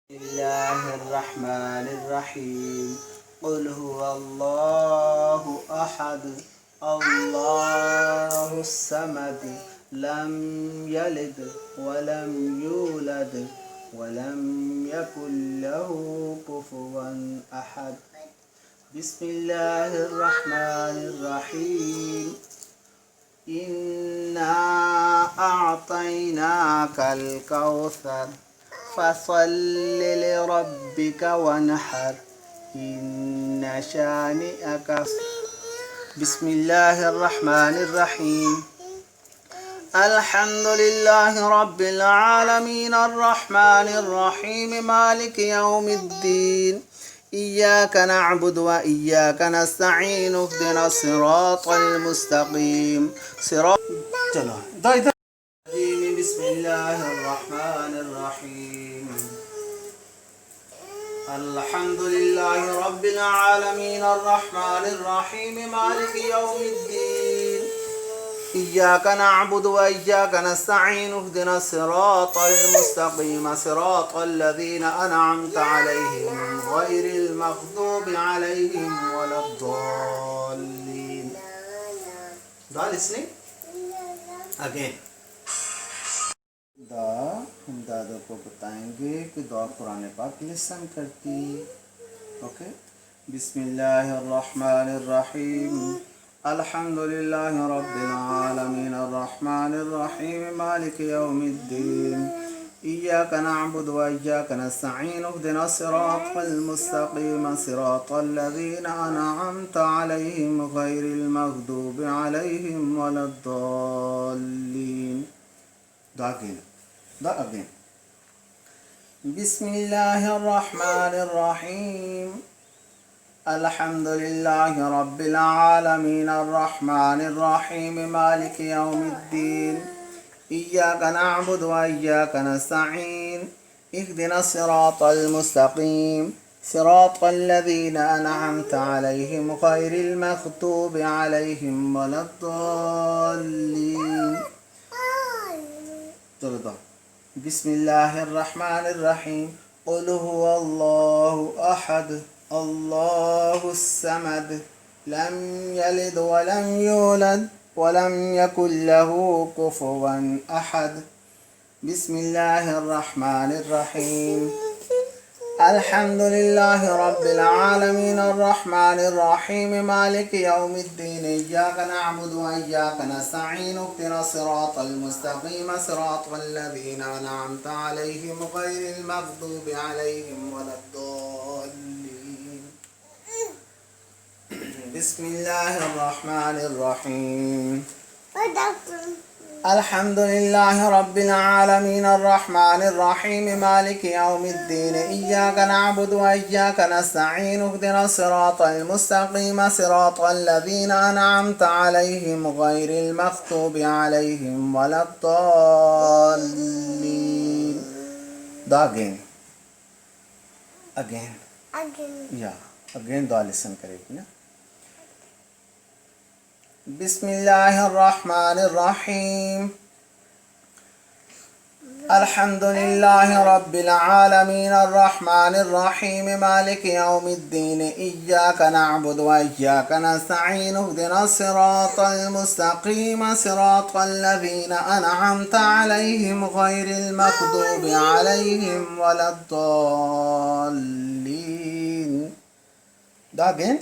الله الرحمن الرحيم. قل هو الله أحد الله الصمد لم يلد ولم يولد ولم يكن له كفوا أحد. بسم الله الرحمن الرحيم. إنا أعطيناك الكوثر فصل لربك وانحر إن شانئك. بسم الله الرحمن الرحيم. الحمد لله رب العالمين الرحمن الرحيم مالك يوم الدين إياك نعبد وإياك نستعين اهدنا الصراط المستقيم صراط. بسم الله الرحمن الرحيم. الحمد لله رب العالمين الرحمن الرحيم مالك يوم الدين إياك نعبد وإياك نستعين اهدنا الصراط المستقيم صراط الذين أنعمت عليهم غير المغضوب عليهم ولا الضالين. Do you listening? Again. हम दादा को बताएंगे कि दुआ कुरान पाक लिसन करती. ओके. बिस्मिल्लाहिर्रहमानिर्रहीम. अल्हम्दुलिल्लाहि रब्बिल आलमीन अर्रहमानिर्रहीम मालिक यौमिद्दीन इय्याक नअबुदु व इय्याक नस्तईन इहदिना सिरातल मुस्तकीम सिरातल लज़ीना अनअमता अलैहिम गैरिल मग़दूबि अलैहिम वलद्दाल्लीन. Again. Bismillahirrahmanirrahim. Alhamdulillahi Rabbil Alameen Ar-Rahmanir-Rahim Maliki Yawmiddin Iyyaka na'budu wa iyyaka nasta'in Ihdina as-siratal mustaqim Siratal ladhina an'amta alayhim ghayril maghdubi alayhim waladdallin. بسم الله الرحمن الرحيم. قل هو الله أحد الله الصمد لم يلد ولم يولد ولم يكن له كفوا أحد. بسم الله الرحمن الرحيم. الحمد لله رب العالمين الرحمن الرحيم مالك يوم الدين إياك نعبد وإياك نستعين اهدنا الصراط المستقيم صراط الذين أنعمت عليهم غير المغضوب عليهم ولا الضالين. بسم الله الرحمن الرحيم. الحمد لله رب العالمين الرحمن الرحيم مالك يوم الدين إياك نعبد وإياك نستعين اهدنا الصراط المستقيم صراط الذين أنعمت عليهم غير المغضوب عليهم ولا الضالين. Again. Yeah. Again do listen करेगी. بسم الله الرحمن الرحيم. الحمد لله رب العالمين الرحمن الرحيم مالك يوم الدين إياك نعبد وإياك نستعين اهدنا الصراط المستقيم صراط الذين أنعمت عليهم غير المغضوب عليهم ولا الضالين. Again.